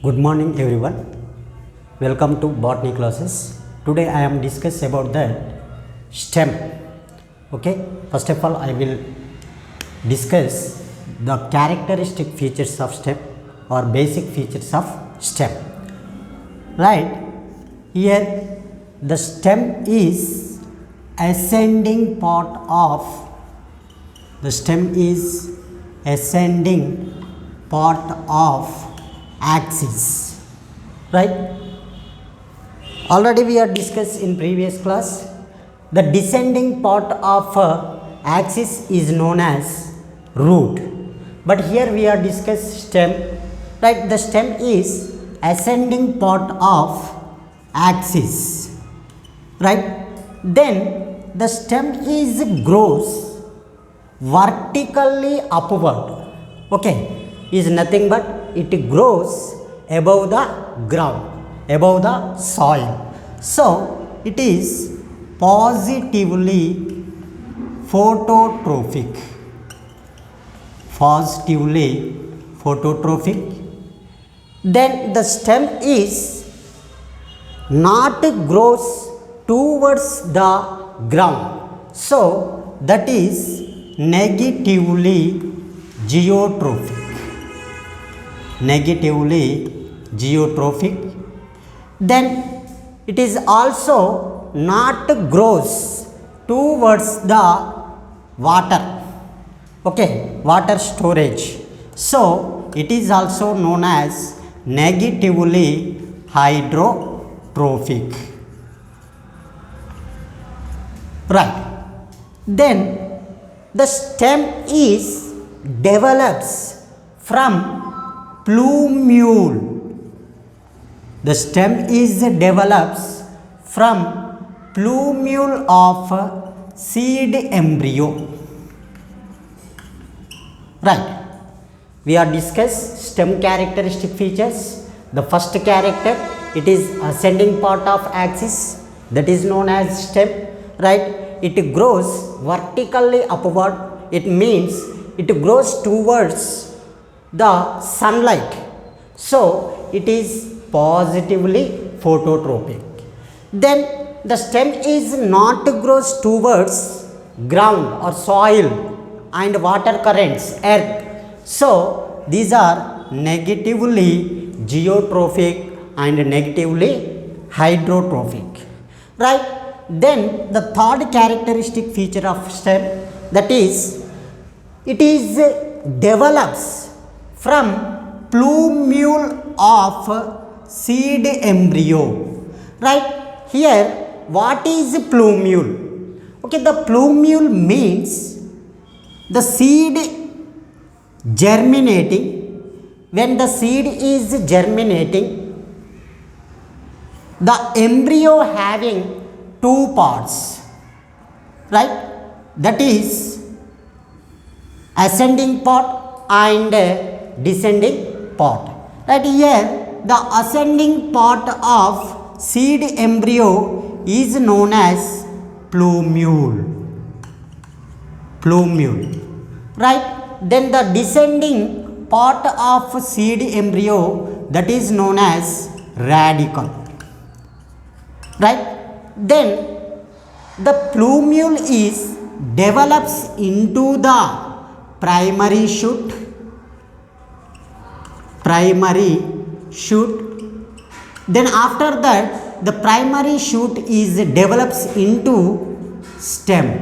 Good morning everyone. Welcome to botany classes. Today I am discuss about the stem. Okay. First of all I will discuss the characteristic features of stem or basic features of stem. Right. Here the stem is ascending part of axis, right? Already we are discussed in previous class. The descending part of axis is known as root, but here we are discuss stem, right? The stem is ascending part of axis, right? Then the stem is grows vertically upward. Okay, is nothing but it grows above the ground, above the soil. So it is positively phototrophic. Then the stem is not grows towards the ground, so that is negatively geotrophic. Then it is also not grows towards the water, okay, water storage, so it is also known as negatively hydrotrophic, right? Then the stem is develops from plumule. The stem is develops from plumule of seed embryo, right? We are discuss stem characteristic features. The first character, it is ascending part of axis, that is known as stem, right? It grows vertically upward. It means it grows towards the sunlight, so it is positively phototrophic. Then the stem is not grows towards ground or soil and water currents, earth, so these are negatively geotrophic and negatively hydrotrophic, right? Then the third characteristic feature of stem, that is it is develops from plumule of seed embryo, right? Here what is plumule? Okay, the plumule means the seed germinating. When the seed is germinating, the embryo having two parts, right? That is ascending part and descending part, right? Here the ascending part of seed embryo is known as plumule, right? Then the descending part of seed embryo, that is known as radicle, right? Then the plumule is develops into the primary shoot. Then after that the primary shoot is develops into stem,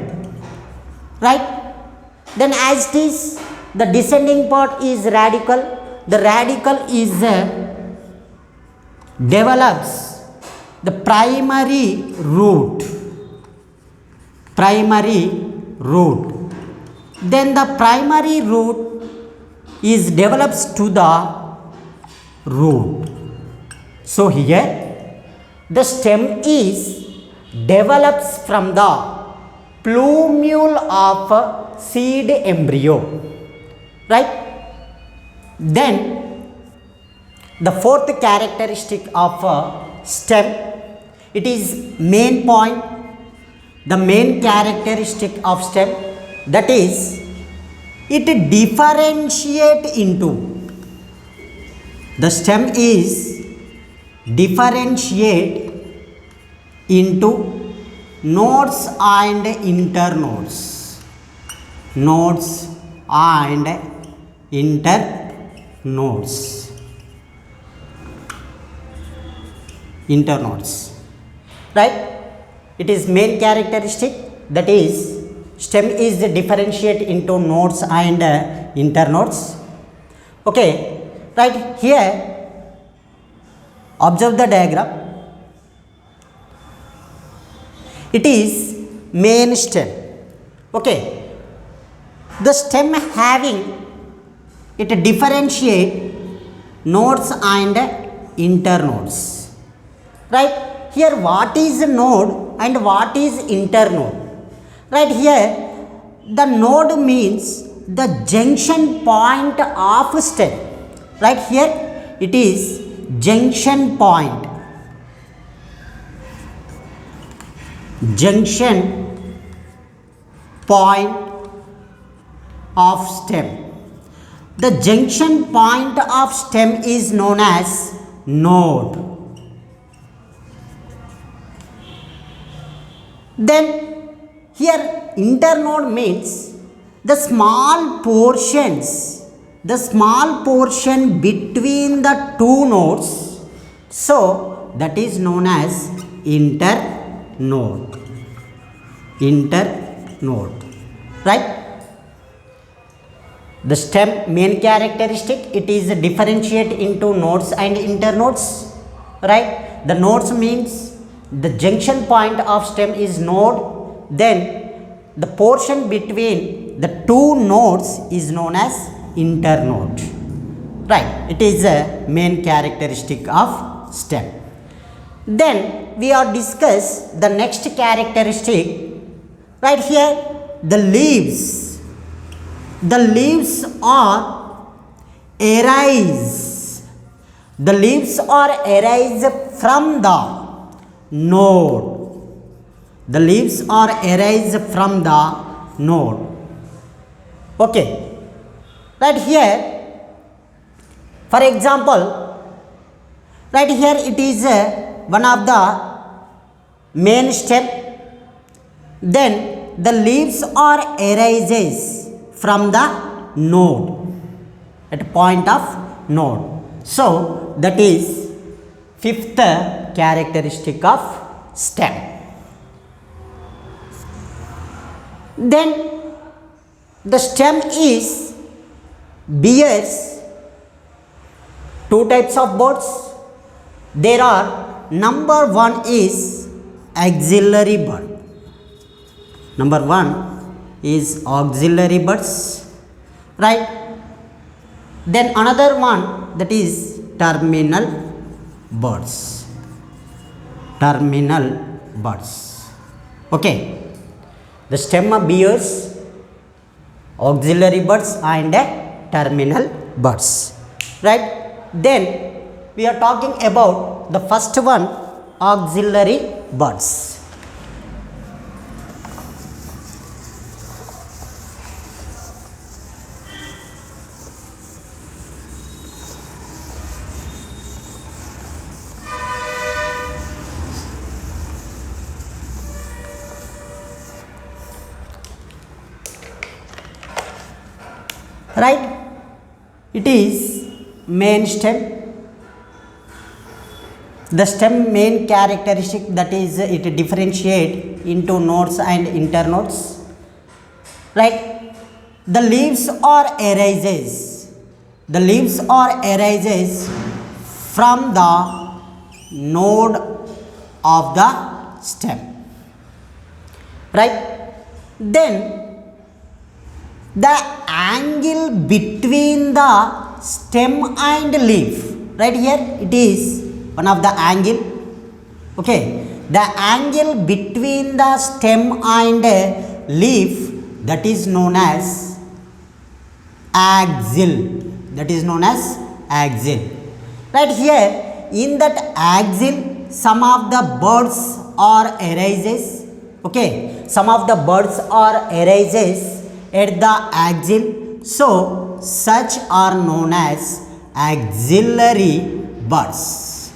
right? Then as it is, the descending part is radicle. The radicle is develops the primary root. Then the primary root is develops to the root. So here the stem is develops from the plumule of seed embryo, right? Then the fourth characteristic of stem, it is main point. The main characteristic of stem, that is it differentiate into The stem is differentiate into nodes and internodes. Nodes and internodes. Internodes. Right? It is main characteristic, that is stem is differentiate into nodes and internodes. Okay, right here observe the diagram. It is main stem. Okay, the stem having it differentiate nodes and internodes. Right, here what is node and what is internode? Right, here the node means the junction point of stem. Right, here it is junction point. Junction point of stem. The junction point of stem is known as node. Then here internode means the small portions, the small portion between the two nodes, so that is known as internode. Internode. Right, the stem main characteristic, it is differentiate into nodes and internodes. Right, the nodes means the junction point of stem is node, then the portion between the two nodes is known as internode. Right, it is a main characteristic of stem. Then we are discuss the next characteristic. Right, here the leaves. The leaves are arise. The leaves are arise from the node. The leaves are arise from the node. Okay, right, here for example, right, here it is one of the main stem, then the leaves are arises from the node, at point of node, so that is fifth characteristic of stem. Then the stem is bears two types of buds. There are, number one is axillary bud. Number one is auxiliary buds. Right, then another one, that is terminal buds. Terminal buds. Okay, the stem bears auxiliary buds and terminal buds. Right, then we are talking about the first one, auxiliary buds. Right, it is main stem. The stem main characteristic, that is it differentiate into nodes and internodes. Right, the leaves are arises. The leaves are arises from the node of the stem. Right, then the angle between the stem and leaf. Right, here it is one of the angle. Okay, the angle between the stem and leaf, that is known as axil. That is known as axil. Right, here in that axil some of the buds are arises. Okay, some of the buds are arises at the axil, so such are known as auxiliary buds.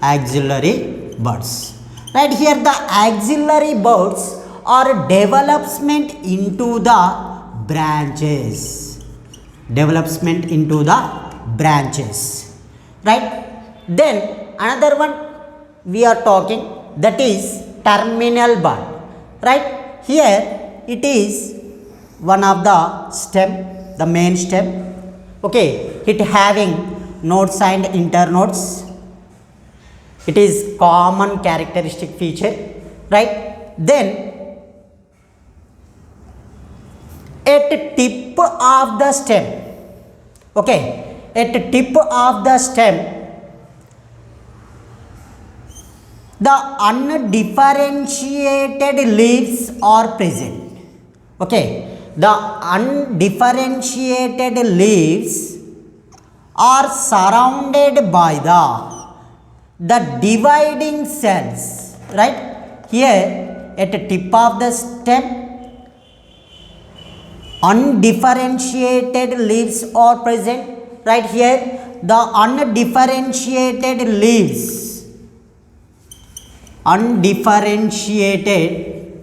Auxiliary buds. Right here the auxiliary buds are development into the branches. Development into the branches. Right. Then another one we are talking, that is terminal bud. Right. Here it is one of the stem, the main stem. Okay, it having nodes and internodes. It is common characteristic feature. Right. Then at tip of the stem, okay, at tip of the stem, the undifferentiated leaves are present. Okay, the undifferentiated leaves are surrounded by the dividing cells. Right here at the tip of the stem, undifferentiated leaves are present. Right here the undifferentiated leaves, undifferentiated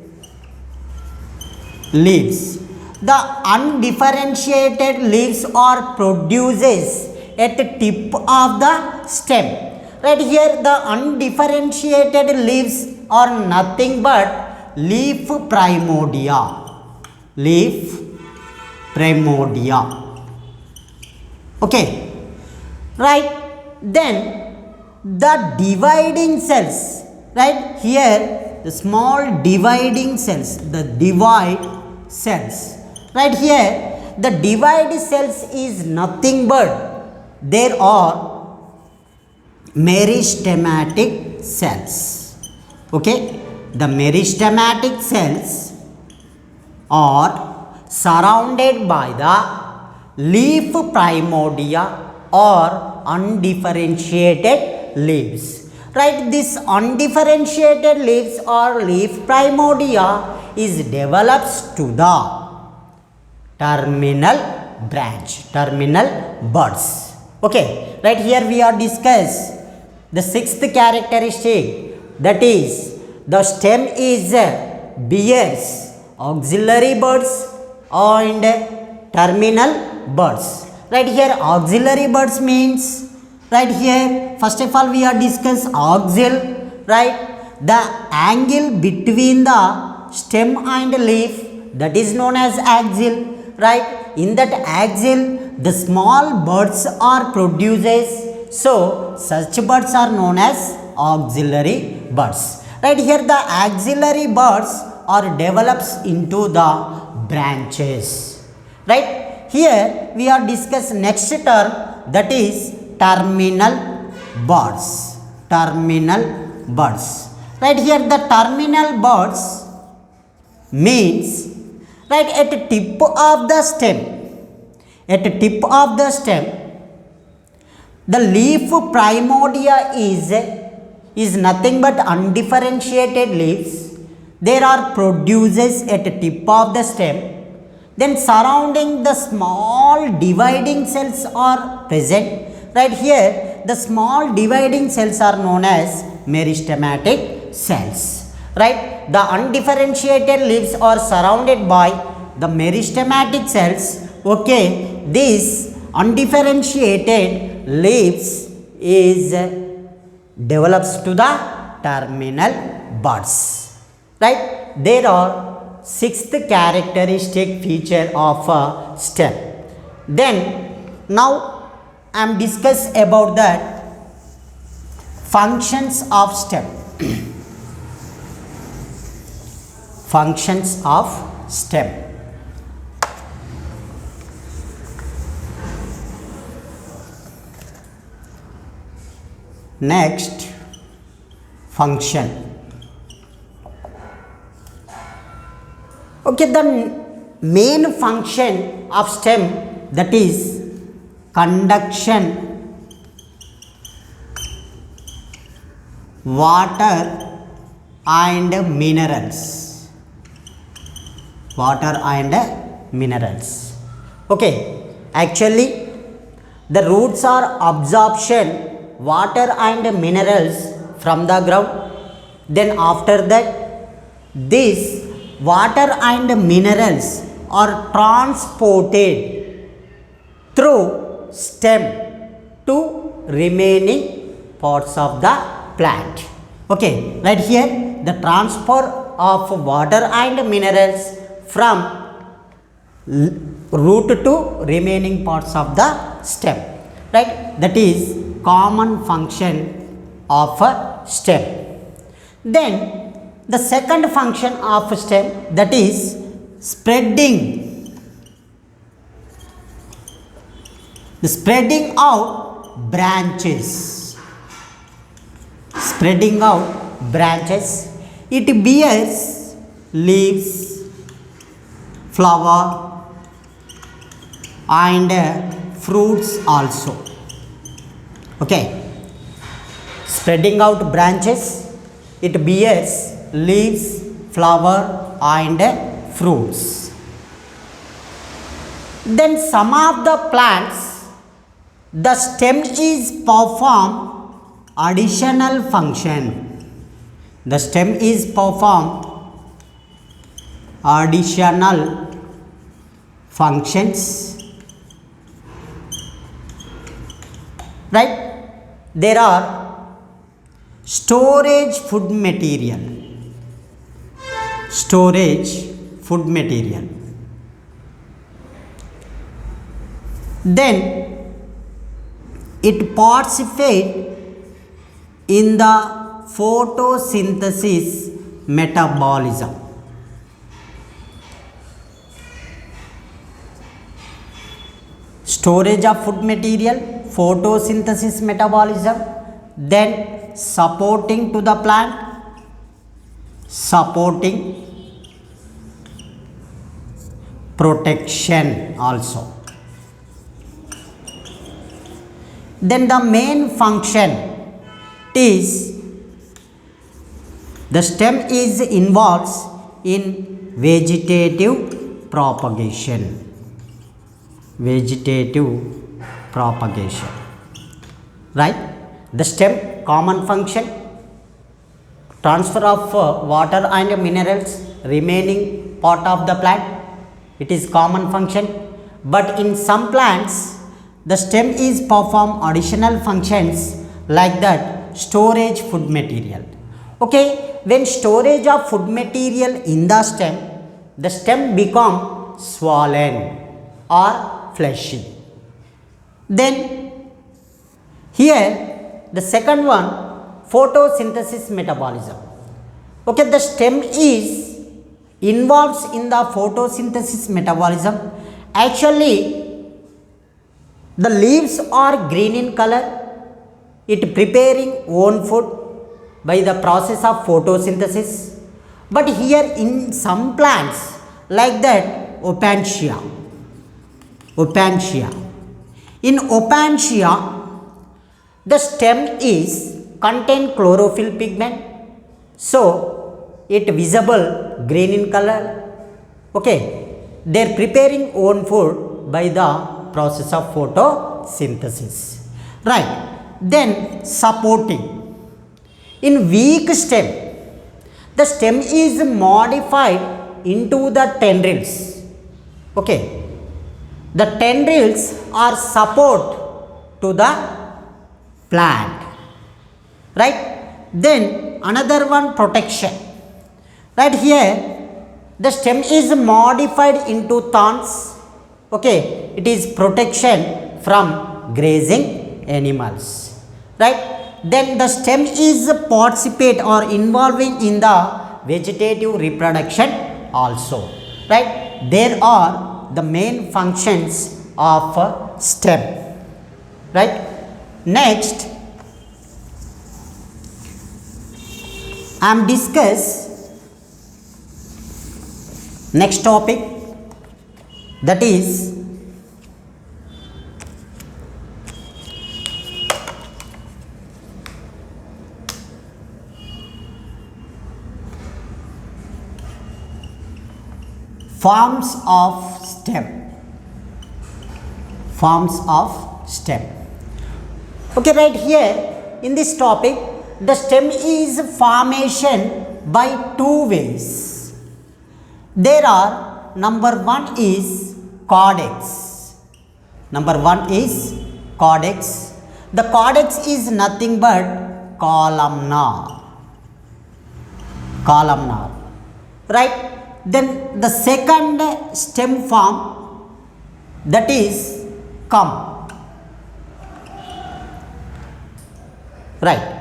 leaves, the undifferentiated leaves are produces at the tip of the stem. Right here the undifferentiated leaves are nothing but leaf primordia. Leaf primordia. Okay. Right. Then the dividing cells. Right here the small dividing cells, the divide cells. Right here the divide cells is nothing but there are meristematic cells. Okay, the meristematic cells are surrounded by the leaf primordia or undifferentiated leaves. Right, this undifferentiated leaves or leaf primordia is develops to the terminal branch, terminal buds. Okay, right here we are discuss the sixth characteristic, that is the stem is bears auxiliary buds and terminal buds. Right here auxiliary buds means, right here first of all we are discuss axil. Right, the angle between the stem and leaf, that is known as axil. Right, in that axil the small buds are produces, so such buds are known as auxiliary buds. Right here the auxiliary buds are develops into the branches. Right, here we are discuss next term, that is terminal buds. Terminal buds. Right here the terminal buds means, right, at the tip of the stem, at the tip of the stem the leaf primordia is nothing but undifferentiated leaves. There are produces at the tip of the stem. Then surrounding the small dividing cells are present. Right here the small dividing cells are known as meristematic cells. Right, the undifferentiated leaves are surrounded by the meristematic cells. Okay, this undifferentiated leaves is develops to the terminal buds. Right, there are sixth characteristic feature of a stem. Then now I am discuss about that functions of stem. Functions of stem. Next, function. Okay, the main function of stem, that is conduction, water and minerals. Water and minerals. Okay, actually The roots are absorption water and minerals from the ground. Then after that, these water and minerals are transported through stem to remaining parts of the plant. Okay, right here the transfer of water and minerals from root to remaining parts of the stem, right? That is common function of a stem. Then the second function of stem, that is spreading, the spreading out branches, spreading out branches. It bears leaves, flower and fruits also. Okay, spreading out branches, it bears leaves, flower and fruits. Then some of the plants, the stem is perform additional function. The stem is perform additional functions, right? There are storage food material, storage food material. Then it participates in the photosynthesis metabolism. Storage of food material, photosynthesis metabolism, then supporting to the plant, supporting, protection also. Then the main function is the stem is involves in vegetative propagation, vegetative propagation, right? The stem common function, transfer of water and minerals remaining part of the plant, it is common function. But in some plants the stem is perform additional functions, like that storage food material. Okay, when storage of food material in the stem become swollen or fleshy. Then here the second one, photosynthesis metabolism. Okay, the stem is involves in the photosynthesis metabolism. Actually the leaves are green in color, it preparing own food by the process of photosynthesis. But here in some plants, like that Opuntia, in Opuntia the stem is contain chlorophyll pigment, so it visible green in color. Okay, they are preparing own food by the process of photosynthesis, right? Then supporting, in weak stem the stem is modified into the tendrils. Okay, the tendrils are support to the plant, right? Then another one, protection, right? Here the stem is modified into thorns. Okay, it is protection from grazing animals, right? Then the stem is participate or involving in the vegetative reproduction also, right? There are the main functions of stem, right? Next I am discuss next topic, that is forms of stem, forms of stem. Okay, right here in this topic, the stem is formation by two ways. There are, number one is cortex. Number one is cortex. The cortex is nothing but columnar. Columnar, right? Then the second stem form, that is come. Right.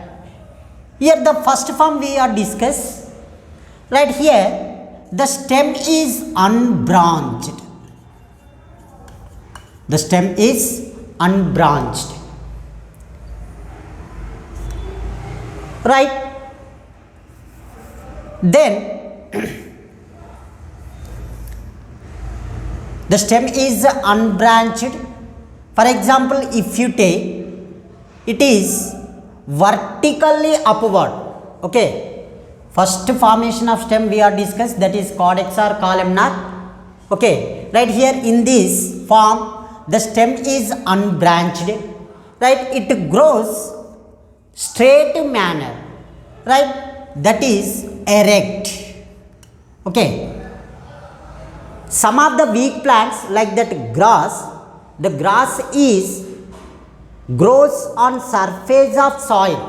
Here the first form we are discuss. Right here, the stem is unbranched. The stem is unbranched. Right. Then the stem is unbranched. For example, if you take, it is vertically upward. Okay, first formation of stem we are discussed, that is cortex or columnar. Okay, right here in this form, the stem is unbranched. Right, it grows straight manner. Right, that is erect. Okay, some of the weak plants like that grass, the grass is grows on surface of soil,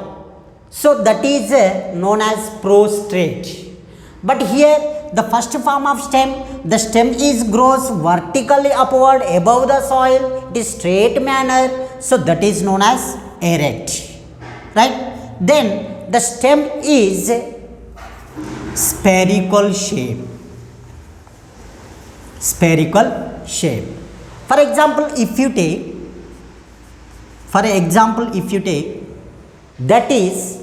so that is known as prostrate. But here the first form of stem, the stem is grows vertically upward above the soil, it is straight manner, so that is known as erect. Right, then the stem is spherical shape. Spherical shape. For example, if you take, that is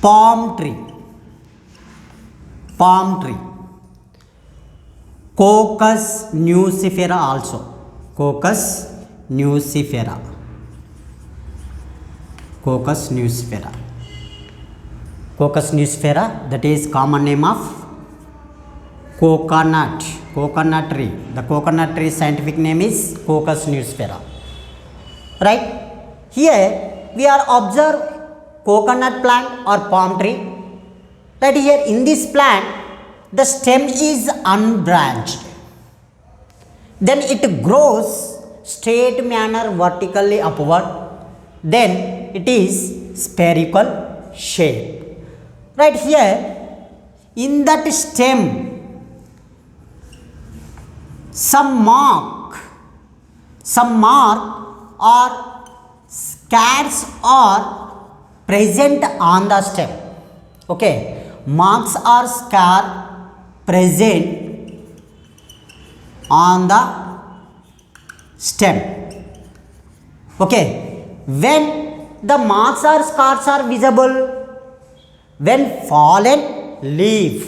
palm tree. Palm tree. Cocos nucifera also. Cocos nucifera. Cocos nucifera. Cocos nucifera, that is common name of coconut. Coconut tree. The coconut tree scientific name is Cocos nucifera. Right, here we are observe coconut plant or palm tree. Right, here in this plant, the stem is unbranched. Then it grows straight manner vertically upward. Then it is spherical shape. Right, here in that stem, some mark or scars are present on the stem. Okay, marks or scar present on the stem. Okay, when the marks or scars are visible, when fallen leaf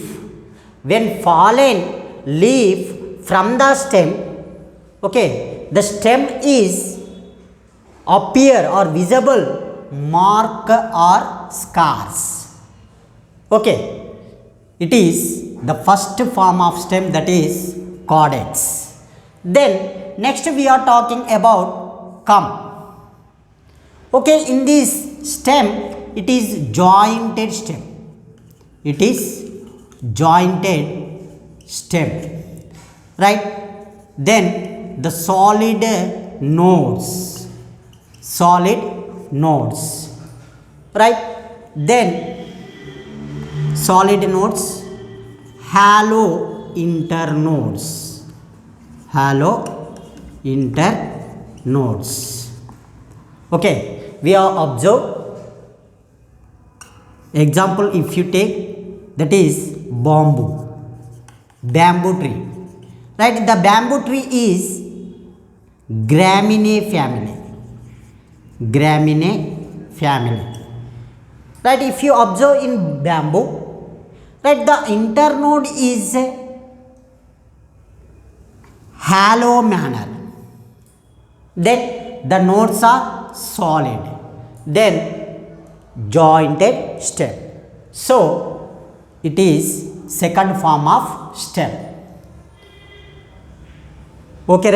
from the stem, okay, the stem is appear or visible mark or scars. Okay, it is the first form of stem, that is cortex. Then next we are talking about come. Okay, in this stem, it is jointed stem. It is jointed stem. Right, then the solid nodes. Right, then solid nodes, hollow internodes. Okay, we are observe example, if you take, that is bamboo tree. Right, the bamboo tree is Gramineae family. Right, if you observe in bamboo, right, the internode is hollow manner. Then the nodes are solid. Then jointed stem. So it is second form of stem. Okay,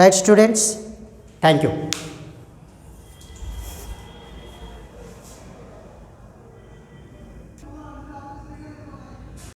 Right, students? Thank you.